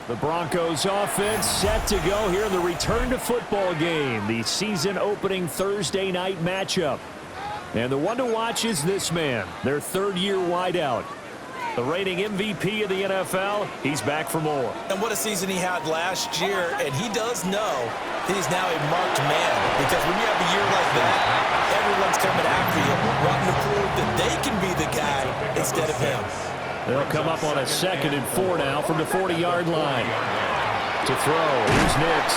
The Broncos offense set to go here in the return to football game, the season opening Thursday night matchup. And the one to watch is this man, their third-year wideout. The reigning MVP of the NFL, he's back for more. And what a season he had last year, and he does know he's now a marked man. Because when you have a year like that, everyone's coming after you, wanting to prove that they can be the guy instead of him. They'll come up on a 2nd and 4 now from the 40-yard line. To throw, here's Nix.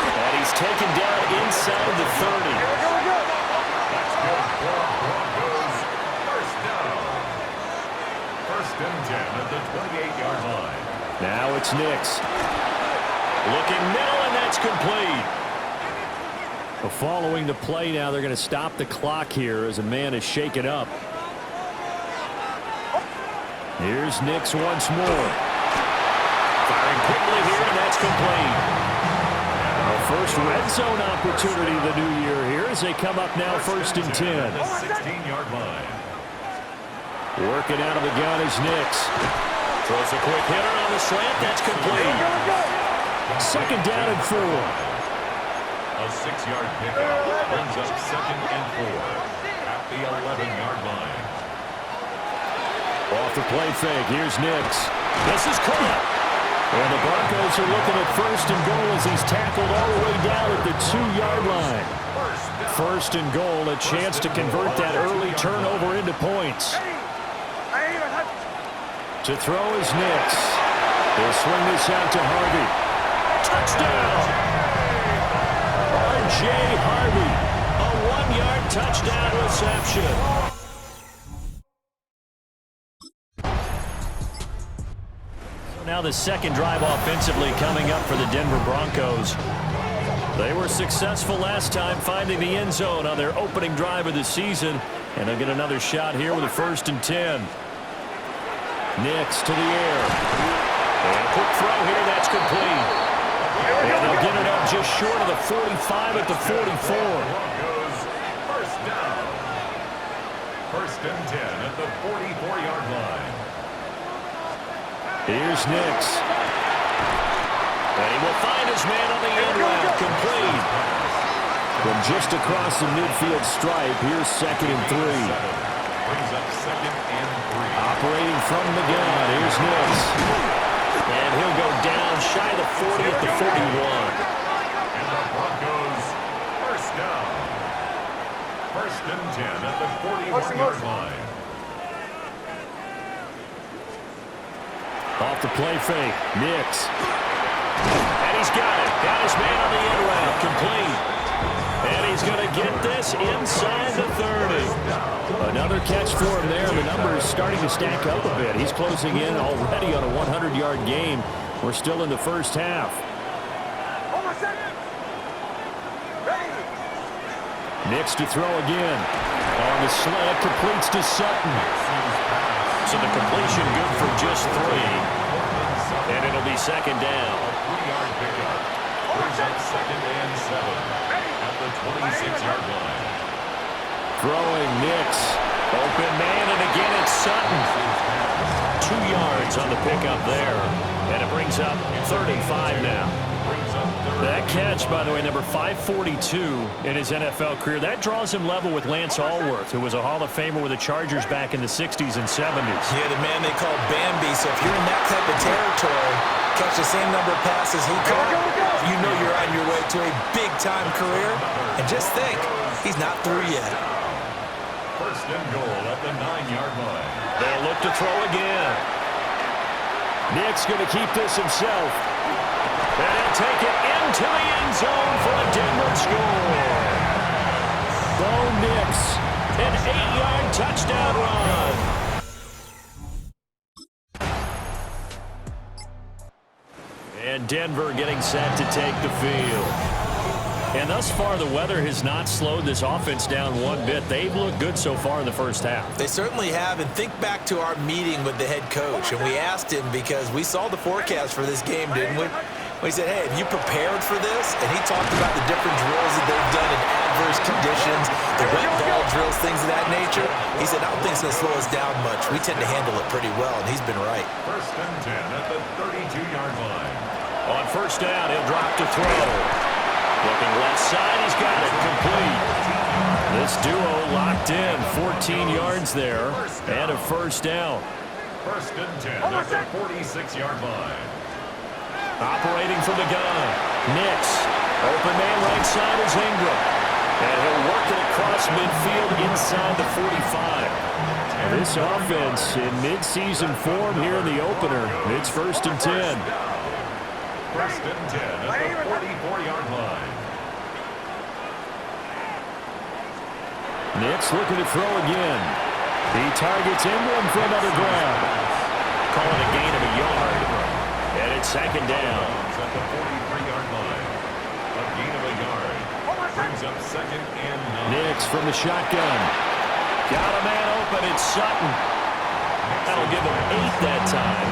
And he's taken down inside the 30. First and 10 at the 28-yard line. Now it's Nix. Looking middle, and that's complete. Well, following the play now, they're going to stop the clock here as a man is shaken up. Here's Nix once more. Firing quickly here, and that's complete. Our first red zone opportunity of the new year here as they come up now 1st and 10. 16-yard line. Working out of the gun is Nix. Throws a quick hitter on the slant. That's complete. 2nd down and 4. A 6-yard pickup brings up 2nd and 4 at the 11-yard line. Off the play fake, here's Nix. This is caught. And the Broncos are looking at 1st and goal as he's tackled all the way down at the 2-yard line. 1st and goal, a chance to convert that early turnover into points. To throw is Nix. They'll swing this out to Harvey. Touchdown! R.J. Harvey, a 1-yard touchdown reception. Now the second drive offensively coming up for the Denver Broncos. They were successful last time finding the end zone on their opening drive of the season, and they'll get another shot here with a 1st and 10. Nix to the air. And a quick throw here, that's complete. And they'll get it up just short of the 45 at the 44. First down. 1st and 10 at the 44-yard line. Here's Nix. And he will find his man on the end route, complete. From just across the midfield stripe, here's 2nd and 3. Brings up 2nd and 3. Operating from the gun, here's Nix. And he'll go down shy of the 40 at the 41. And the Broncos first down. 1st and 10 at the 41-yard line. Off the play fake, Nix. And he's got it. Got his man on the end route, complete. And he's going to get this inside the 30. Another catch for him there. The numbers starting to stack up a bit. He's closing in already on a 100-yard game. We're still in the first half. Nix to throw again. On the slant, completes to Sutton. So the completion good for just 3. And it'll be 2nd down. 3-yard pickup. Brings up 2nd and 7 at the 26-yard line. Throwing Nix. Open man, and again it's Sutton. 2 yards on the pickup there. And it brings up 35 now. That catch, by the way, number 542 in his NFL career. That draws him level with Lance Allworth, who was a Hall of Famer with the Chargers back in the 60s and 70s. Yeah, the man they call Bambi. So if you're in that type of territory, catch the same number of passes he caught, you know you're on your way to a big-time career. And just think, he's not through yet. 1st and goal at the 9-yard line. They'll look to throw again. Nick's going to keep this himself. And he'll take it into the end zone for a Denver score. Bo Nix, an 8-yard touchdown run. And Denver getting set to take the field. And thus far, the weather has not slowed this offense down one bit. They've looked good so far in the first half. They certainly have. And think back to our meeting with the head coach. And we asked him because we saw the forecast for this game, didn't we? We said, hey, have you prepared for this? And he talked about the different drills that they've done in adverse conditions, the wet ball drills, things of that nature. He said, I don't think it's going to slow us down much. We tend to handle it pretty well, and he's been right. First and 10 at the 32-yard line. On first down, he'll drop to throw. Looking left side, he's got it complete. This duo locked in, 14 yards there, and a first down. First and 10 at the 46-yard line. Operating from the gun, Nix. Open man right side is Ingram. And he'll work it across midfield inside the 45. This offense in midseason form here in the opener. It's first and 10. First and 10 at the 44-yard line. Nix looking to throw again. He targets Ingram for another grab. Calling a gain of a yard. And it's second down. At the 43-yard line. A gain of a yard. Brings up second and 9. Nix from the shotgun. Got a man open. It's Sutton. That'll give him 8 that time.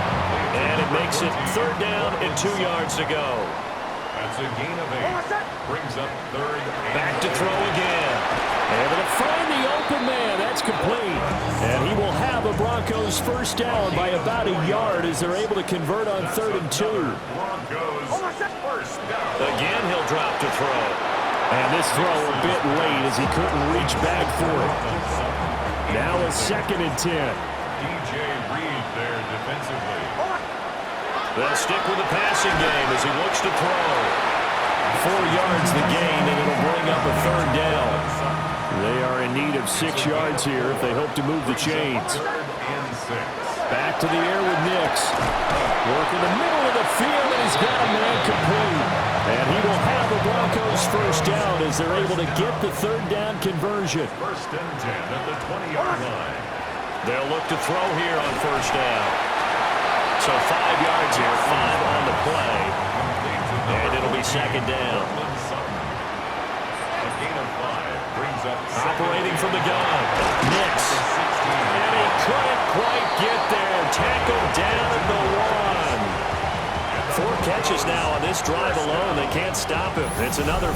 And it makes it third down and 2 yards to go. That's a gain of 8. Brings up third and Back to throw again. Able to find the open man. That's complete. And he will have a Broncos first down by about a yard as they're able to convert on third and 2. Broncos first down. Again, he'll drop to throw. And this throw a bit late as he couldn't reach back for it. Now a second and 10. DJ Reed there defensively. They'll stick with the passing game as he looks to throw. 4 yards the gain, and it'll bring up a third down. They are in need of 6 yards here if they hope to move the chains. Third and 6. Back to the air with Nix. Working the middle of the field, and he's got a man complete. And he will have the Broncos first down as they're able to get the third down conversion. First and 10 at the 20-yard line. They'll look to throw here on first down. So 5 yards here, 5 on the play. And it'll be second down. A gain of 5 brings up Operating from the gun. Nix. And he couldn't quite get there. Tackled down at the 1. 4 catches now on this drive alone. They can't stop him. It's another.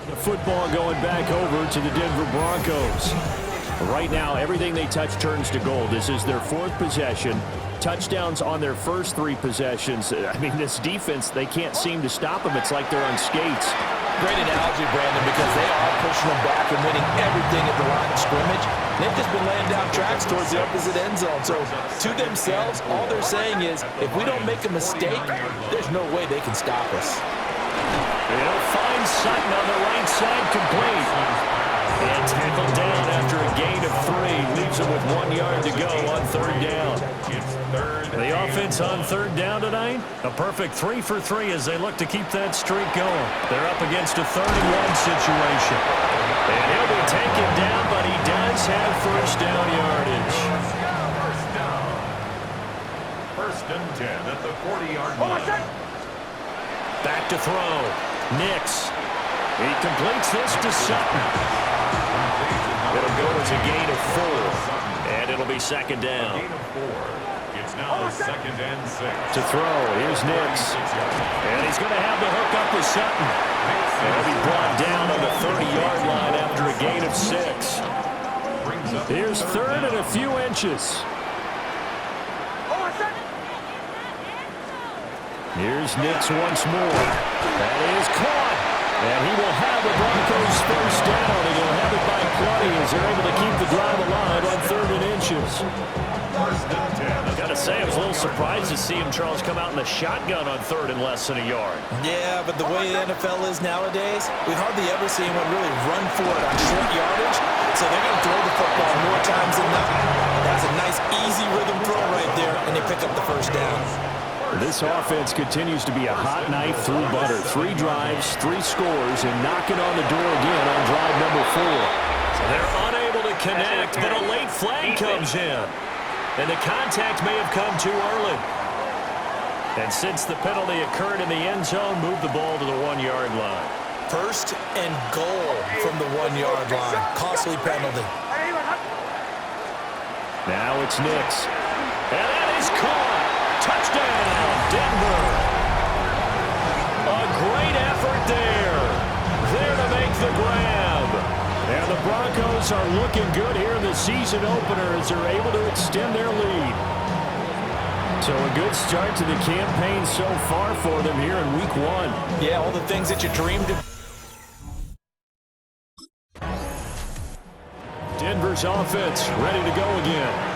The football going back over to the Denver Broncos. Right now, everything they touch turns to gold. This is their 4th possession. Touchdowns on their first 3 possessions. I mean, this defense, they can't seem to stop them. It's like they're on skates. Great analogy, Brandon, because they are pushing them back and winning everything at the line of scrimmage. They've just been laying down tracks towards the opposite end zone. So, to themselves, all they're saying is, if we don't make a mistake, there's no way they can stop us. They'll find Sutton on the right side complete. And tackled down after a gain of 3. Leaves him with 1 yard to go on third down. The offense on third down tonight, a perfect 3 for 3 as they look to keep that streak going. They're up against a 3rd and 1 situation. And he'll be taken down, but he does have first down yardage. First and 10 at the 40-yard line. Back to throw. Nix. He completes this to Sutton. It'll go as a gain of 4. And it'll be second down. Gain of 4. It's now second and 6. To throw. Here's Nix. And he's going to have the hook up with Sutton. And he'll be brought down on the 30-yard line after a gain of 6. Here's third and a few inches. Here's Nix once more. That is caught. And he will have the Broncos first down, and he'll have it by plenty as they're able to keep the drive alive on 3rd and inches. First and 10. I've got to say, I was a little surprised to see him, Charles, come out in the shotgun on 3rd and less than a yard. Yeah, but the way the NFL is nowadays, we hardly ever see anyone really run for it on short yardage. So they're going to throw the football more times than not. That's a nice, easy rhythm throw right there, and they pick up the first down. This offense continues to be a hot knife through butter. 3 drives, 3 scores, and knocking on the door again on drive number 4. They're unable to connect, but a late flag comes in. And the contact may have come too early. And since the penalty occurred in the end zone, move the ball to the 1-yard line. First and goal from the 1-yard line. Costly penalty. Now it's Nix. And that is caught. Touchdown, Denver. A great effort the grab. And the Broncos are looking good here in the season opener as they're able to extend their lead. So a good start to the campaign so far for them here in week 1. Yeah, all the things that you dreamed of. Denver's offense ready to go again.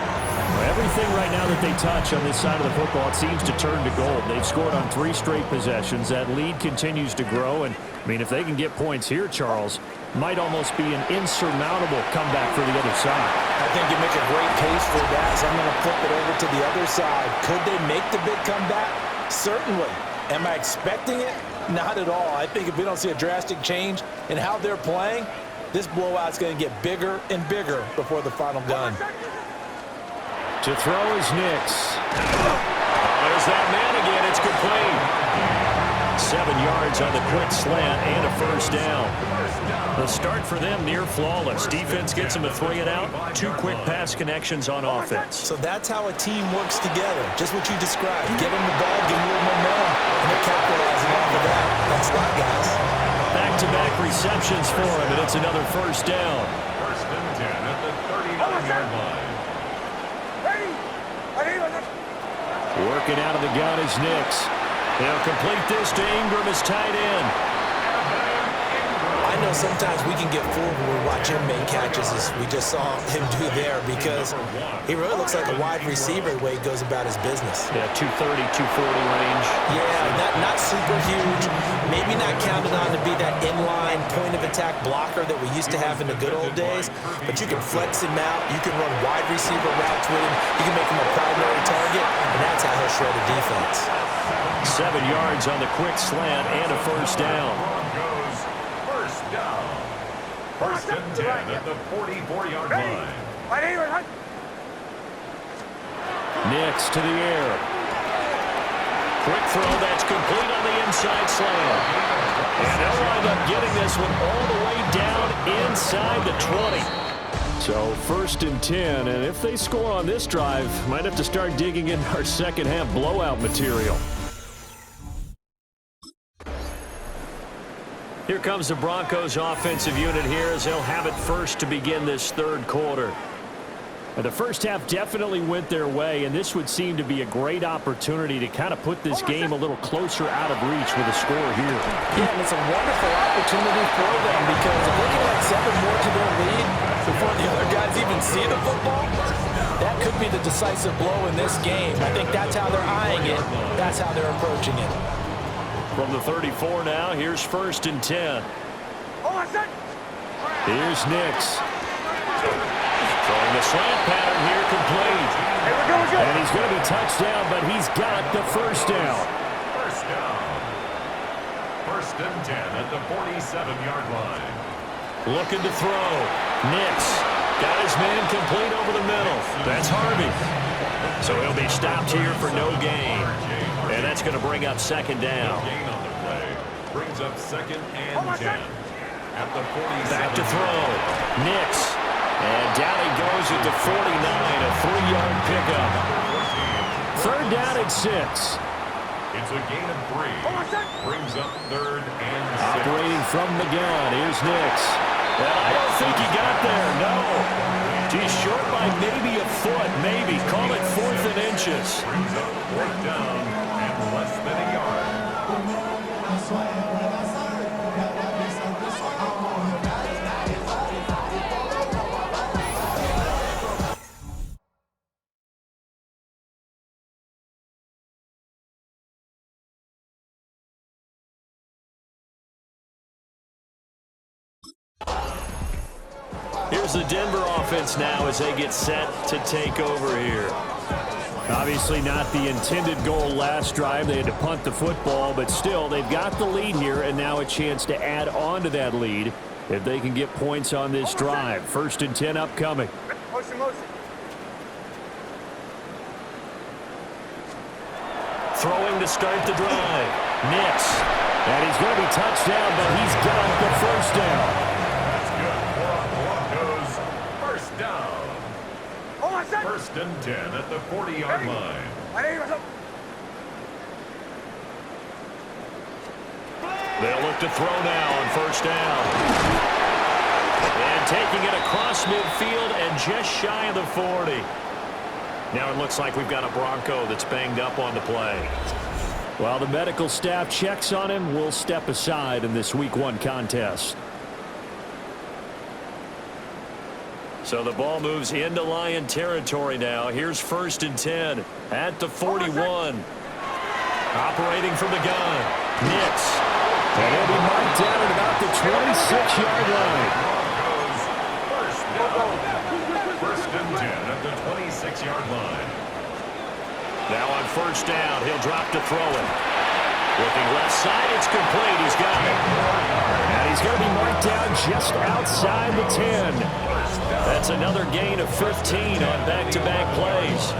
Everything right now that they touch on this side of the football, it seems to turn to gold. They've scored on 3 straight possessions. That lead continues to grow. And, I mean, if they can get points here, Charles, might almost be an insurmountable comeback for the other side. I think you make a great case for that, so I'm going to flip it over to the other side. Could they make the big comeback? Certainly. Am I expecting it? Not at all. I think if we don't see a drastic change in how they're playing, this blowout's going to get bigger and bigger before the final gun. To throw is Nix. There's that man again. It's complete. 7 yards on the quick slant and a first down. The start for them near flawless. Defense gets them a 3 and out. 2 quick pass connections on offense. So that's how a team works together. Just what you described. Give them the ball, give them a little momentum, and they're capitalizing off of that. Thanks a lot, guys. Back-to-back receptions for him, and it's another first down. First and 10 at the 39-yard line. Working out of the gun is Nix. They'll complete this to Ingram as tight end. I know sometimes we can get fooled when we watch him make catches as we just saw him do there because he really looks like a wide receiver the way he goes about his business. Yeah, 230, 240 range. Yeah, not super huge. Maybe not counted on to be that inline point-of-attack blocker that we used to have in the good old days, but you can flex him out. You can run wide receiver routes with him. You can make him a primary target, and that's how he'll shred a defense. 7 yards on the quick slant and a first down. Broncos first down. First and 10 at the 44-yard line. Nix to the air. Quick throw that's complete on the inside slant. And they'll wind up getting this one all the way down inside the 20. So first and 10, and if they score on this drive, might have to start digging in our second half blowout material. Here comes the Broncos offensive unit here as they'll have it first to begin this third quarter. And the first half definitely went their way, and this would seem to be a great opportunity to kind of put this game a little closer out of reach with a score here. Yeah, and it's a wonderful opportunity for them because if they can add 7 more to their lead before the other guys even see the football, that could be the decisive blow in this game. I think that's how they're eyeing it. That's how they're approaching it. From the 34 now, here's first and 10. Here's Nix. Throwing the slant pattern here complete. And he's going to be touched down, but he's got the first down. First down. First and 10 at the 47-yard line. Looking to throw. Nix got his man complete over the middle. That's Harvey. So he'll be stopped here for no gain. And that's going to bring up second down. Gain on the play. Brings up second and 10. At the 47. Back to throw. Nix. And down he goes at the 49, a 3-yard pickup. Third down at 6. It's a gain of 3. Brings up third and 6. Operating from the gun. Here's Nix. Well, I don't think he got there, no. He's short by maybe a foot, maybe. Call it 4th and inches. Brings up 4th down and less than a yard. Here's the Denver offense now as they get set to take over here. Obviously not the intended goal last drive. They had to punt the football, but still they've got the lead here and now a chance to add on to that lead if they can get points on this drive. First and 10 upcoming. Throwing to start the drive. Nix. And he's going to be touched down, but he's got the first down. That's good for Broncos. First down. First and 10 at the 40-yard line. They'll look to throw now on first down. And taking it across midfield and just shy of the 40. Now it looks like we've got a Bronco that's banged up on the play. While the medical staff checks on him, we'll step aside in this Week 1 contest. So the ball moves into Lion territory now. Here's 1st and 10 at the 41. Operating from the gun. Nix. And he'll be marked down at about the 26-yard line. First and 10 at the 26-yard line. Now on 1st down, he'll drop to throw it. Looking left side, it's complete. He's got it. And he's going to be marked down just outside the 10. That's another gain of 15 on back-to-back plays.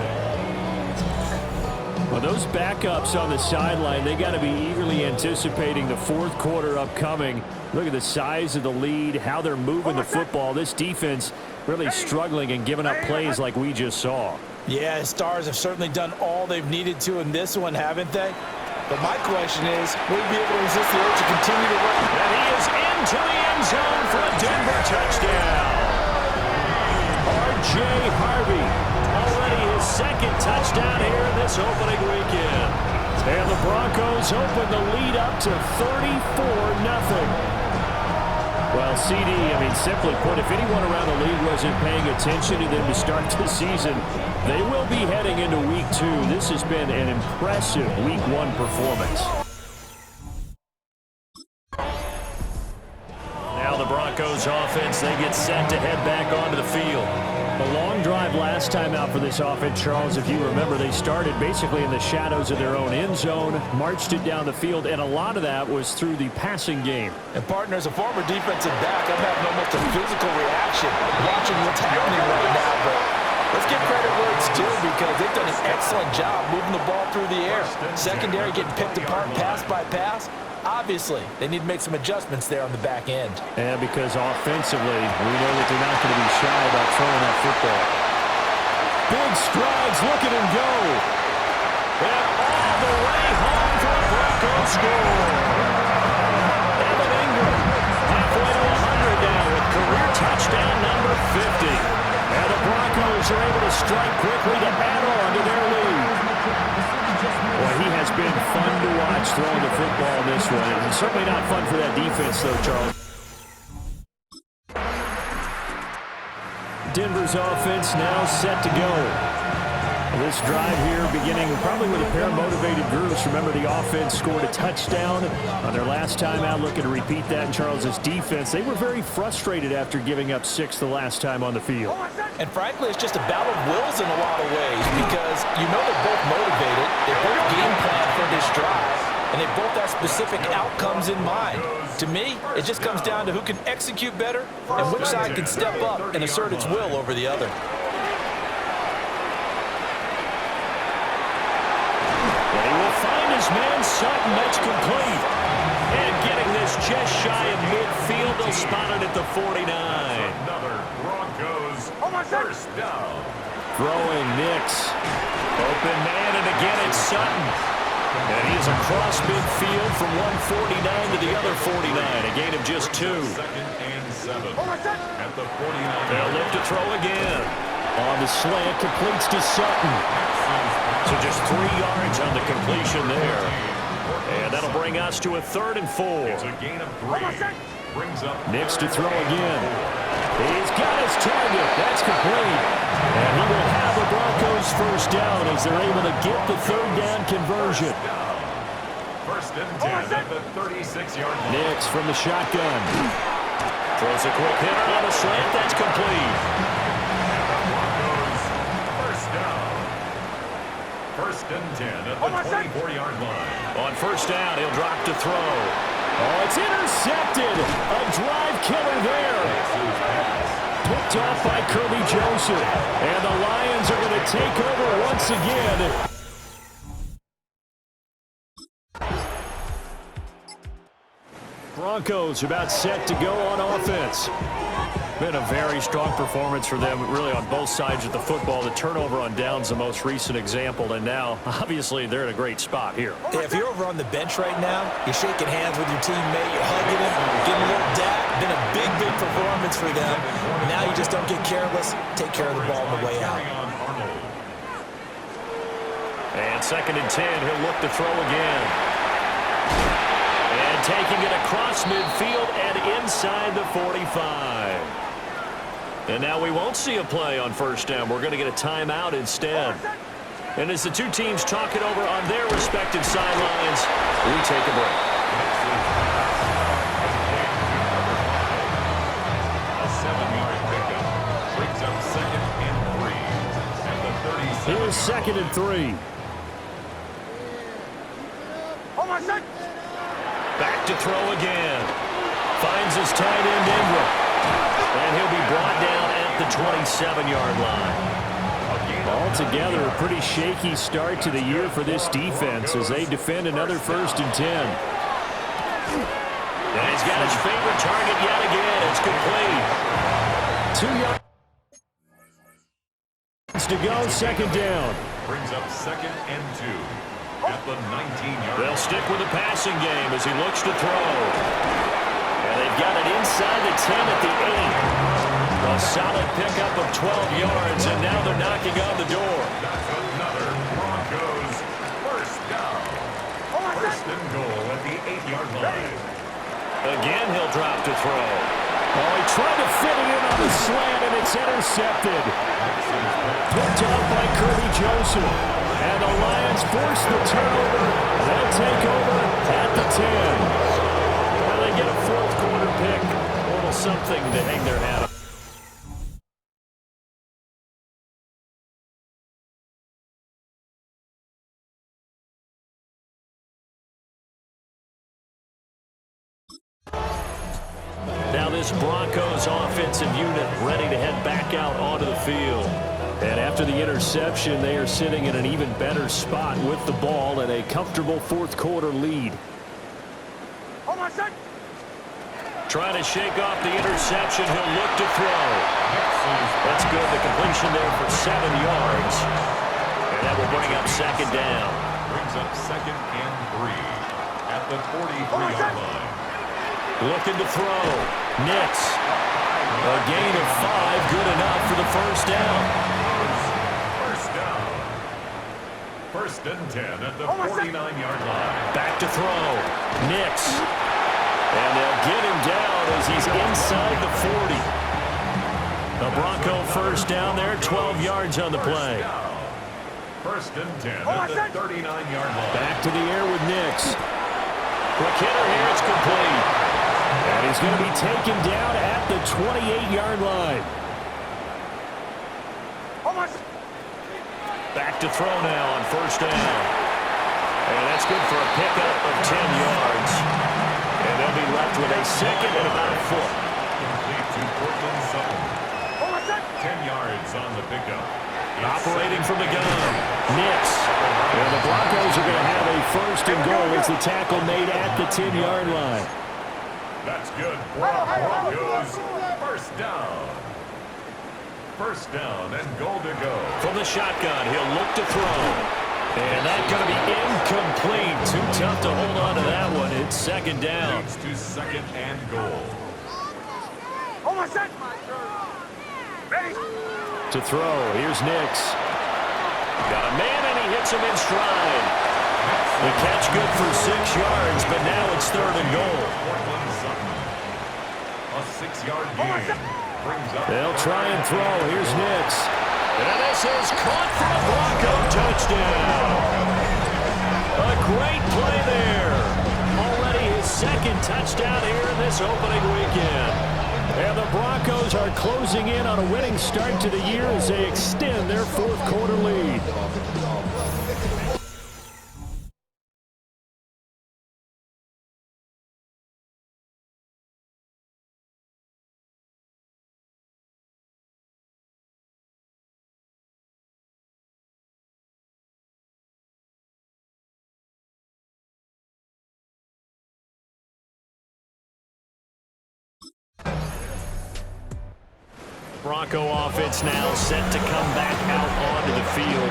Well, those backups on the sideline, they got to be eagerly anticipating the 4th quarter upcoming. Look at the size of the lead, how they're moving the football. This defense really struggling and giving up plays like we just saw. Yeah, Stars have certainly done all they've needed to in this one, haven't they? But my question is, will he be able to resist the urge to continue to run? And he is into the end zone for a Denver touchdown. R.J. Harvey, already his 2nd touchdown here in this opening weekend. And the Broncos open the lead up to 34-0. Well, CD, I mean, simply put, if anyone around the league wasn't paying attention to them to start the season, they will be heading into Week 2. This has been an impressive Week 1 performance. Now the Broncos offense, they get set to head back onto the field. A long drive last time out for this offense, Charles. If you remember, they started basically in the shadows of their own end zone, marched it down the field, and a lot of that was through the passing game. And partner, as a former defensive back, I'm having almost a physical reaction watching what's happening right now. But let's give credit where it's due because they've done an excellent job moving the ball through the air. Secondary getting picked apart pass by pass. Obviously, they need to make some adjustments there on the back end. And because offensively, we know that they're not going to be shy about throwing that football. Big strides, look at him go. And all the way home for a Broncos score. Evan Ingram, halfway to 100 now with career touchdown number 50. And the Broncos are able to strike quickly to add on to their lead. Well, he has been fun to watch throwing the football in this one. And certainly not fun for that defense, though, Charles. Denver's offense now set to go. This drive here beginning probably with a pair of motivated groups. Remember, the offense scored a touchdown on their last time out, looking to repeat that in Charles's defense. They were very frustrated after giving up 6 the last time on the field. And frankly, it's just a battle of wills in a lot of ways because you know they're both motivated. They both game plan for this drive, and they both have specific outcomes in mind. To me, it just comes down to who can execute better and which side can step up and assert its will over the other. Man Sutton, that's complete. And getting this just shy of midfield, they'll spot it at the 49. Another Broncos 1st down. Throwing Nix. Open man, and again it's Sutton. And he is across midfield from 149 to the other 49. A gain of just 2. 2nd and 7 at the 49. They'll lift to throw again. On the slant, completes to Sutton. So just 3 yards on the completion there. And that'll bring us to a 3rd and 4. It's a gain of 3. Brings up Nix to throw again. He's got his target. That's complete. And he will have the Broncos 1st down as they're able to get the 3rd down conversion. 1st and 10 at the 36-yard line. Nix from the shotgun. Throws a quick hitter on a slant. That's complete. 1st and 10 at the 24-yard line. On 1st down, he'll drop to throw. Oh, it's intercepted. A drive killer there. Picked off by Kirby Joseph. And the Lions are going to take over once again. Broncos about set to go on offense. Been a very strong performance for them, really, on both sides of the football. The turnover on downs, the most recent example, and now, obviously, they're in a great spot here. Yeah, if you're over on the bench right now, you're shaking hands with your teammate, you're hugging him, giving him a little dap. Been a big, big performance for them. Now you just don't get careless. Take care of the ball on the way out. And 2nd and 10, he'll look to throw again. And taking it across midfield and inside the 45. And now we won't see a play on 1st down. We're going to get a timeout instead. And as the two teams talk it over on their respective sidelines, we take a break. A 7-yard pickup brings up 2nd and 3 at the 37. Here's 2nd and 3. Back to throw again. Finds his tight end Ingram. And he'll be brought down at the 27-yard line. Altogether, a pretty shaky start to the year for this defense as they defend another 1st and 10. And he's got his favorite target yet again. It's complete. 2 yards to go, 2nd down. Brings up 2nd and 2 at the 19-yard line. They'll stick with the passing game as he looks to throw. And they've got it inside the 10 at the 8. A solid pickup of 12 yards, and now they're knocking on the door. That's another Broncos 1st down. 1st and goal at the 8-yard line. Again, he'll drop to throw. Oh, he tried to fit it in on the slant, and it's intercepted. Picked up by Kirby Joseph. And the Lions force the turnover. They'll take over at the 10. Well, they get a 4th quarter pick. A little something to hang their hat on. Now this Broncos offensive unit ready to head back out onto the field. And after the interception, they are sitting in an even better spot with the ball and a comfortable 4th quarter lead. Trying to shake off the interception, he'll look to throw. That's good, the completion there for 7 yards. And that will bring up 2nd down. Brings up 2nd and 3 at the 43-yard line. Looking to throw. Nix. A gain of 5, good enough for the 1st down. 1st down. 1st and 10 at the 49-yard line. Back to throw. Nix. And they'll get him down as he's inside the 40. The Bronco 1st down there, 12 yards on the play. 1st and 10 at the 39-yard line. Back to the air with Nix. Quick hitter here, it's complete. And he's going to be taken down at the 28-yard line. Back to throw now on 1st down. And that's good for a pickup of 10 yards. And they'll be left with a 2nd and about a foot. Complete to Portland Sutton. 10 yards on the pickup. Operating from the gun. Nix. And the Broncos are going to have a 1st and goal as the tackle made at the 10-yard line. That's good for Broncos. 1st down. 1st down and goal to go. From the shotgun, he'll look to throw. And that's going to be incomplete. Too tough to hold on to that one. It's 2nd down. Leads to 2nd and goal. To throw, here's Nix. Got a man and he hits him in stride. The catch good for 6 yards, but now it's 3rd and goal. Portland Sutton. A 6-yard gain. Brings up. They'll try and throw. Here's Nix. And this is caught for a Bronco touchdown. A great play there. Already his 2nd touchdown here in this opening weekend. And the Broncos are closing in on a winning start to the year as they extend their 4th quarter lead. Bronco offense now set to come back out onto the field.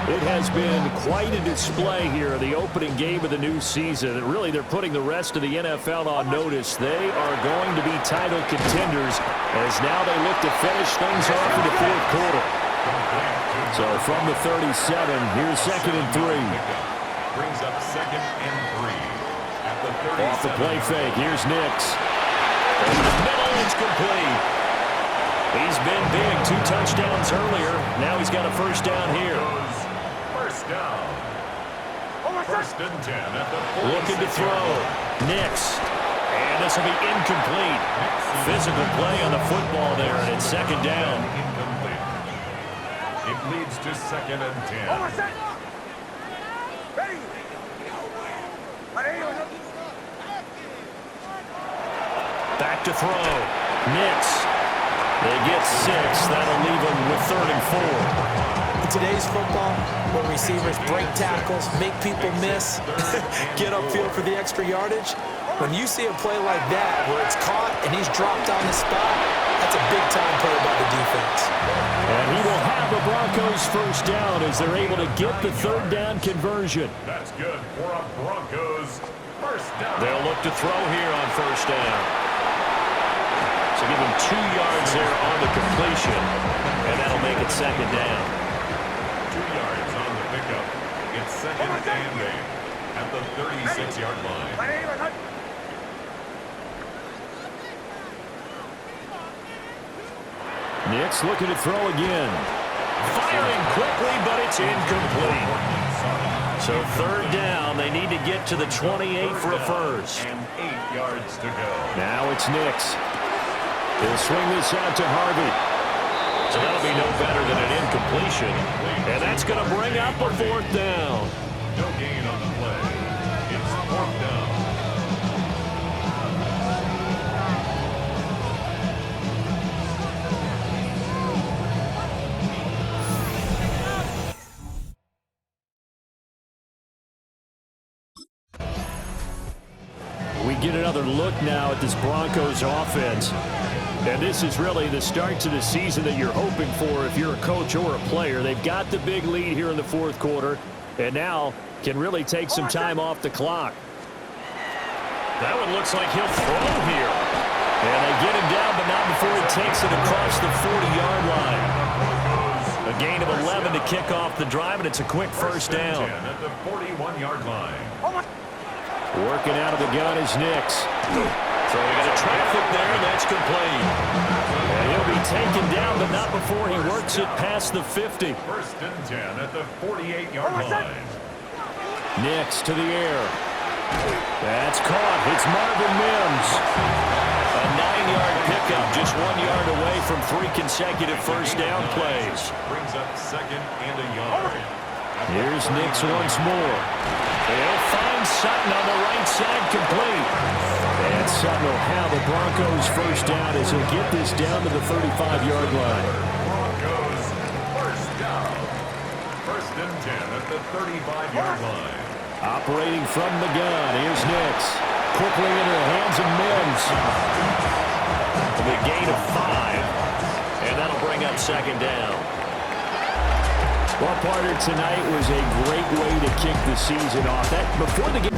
It has been quite a display here, the opening game of the new season. And really, they're putting the rest of the NFL on notice. They are going to be title contenders as now they look to finish things off in the fourth quarter. So from the 37, here's 2nd and 3. Brings up 2nd and 3 at the 37. Off the play fake, here's Nix. Over the middle, it's complete. He's been big, 2 touchdowns earlier. Now he's got a first down here. First down. 1st and 10 at the 46. Looking to throw. Nix. And this will be incomplete. Physical play on the football there, and it's 2nd down. Incomplete. It leads to 2nd and 10. Back to throw. Nix. They get 6. That'll leave them with 3rd and 4. In today's football, where receivers break tackles, make people miss, get upfield for the extra yardage, when you see a play like that where it's caught and he's dropped on the spot, that's a big-time play by the defense. And he will have the Broncos first down as they're able to get the 3rd down conversion. That's good for a Broncos first down. They'll look to throw here on first down. So give him 2 yards there on the completion, and that'll make it 2nd down. 2 yards on the pickup. It's 2nd and 8 at the 36-yard line. Nix looking to throw again. Firing quickly, but it's incomplete. So 3rd down. They need to get to the 28 for a first. And 8 yards to go. Now it's Nix. He'll swing this out to Harvey. So that'll be no better than an incompletion. And that's going to bring up a 4th down. No gain on the play. It's 4th down. We get another look now at this Broncos offense. And this is really the start to the season that you're hoping for if you're a coach or a player. They've got the big lead here in the 4th quarter, and now can really take some time off the clock. That one looks like he'll throw here. And they get him down, but not before he takes it across the 40-yard line. A gain of 11 to kick off the drive, and it's a quick first down. At the 41-yard line. Working out of the gun is Nix. So we got a traffic there, and that's complete. And he'll be taken down, but not before he works it past the 50. 1st and 10 at the 48-yard line. Nix to the air. That's caught. It's Marvin Mims. A 9-yard pickup, just 1 yard away from 3 consecutive first down plays. Brings up 2nd and a yard. Here's Nix once more. They'll find Sutton on the right side, complete. And Sutton will have the Broncos first down as he'll get this down to the 35-yard line. Broncos first down. 1st and 10 at the 35-yard line. Operating from the gun, here's Nix. Quickly into the hands of Mims. The gain of 5, and that'll bring up 2nd down. Well, partner, tonight was a great way to kick the season off. Before the game.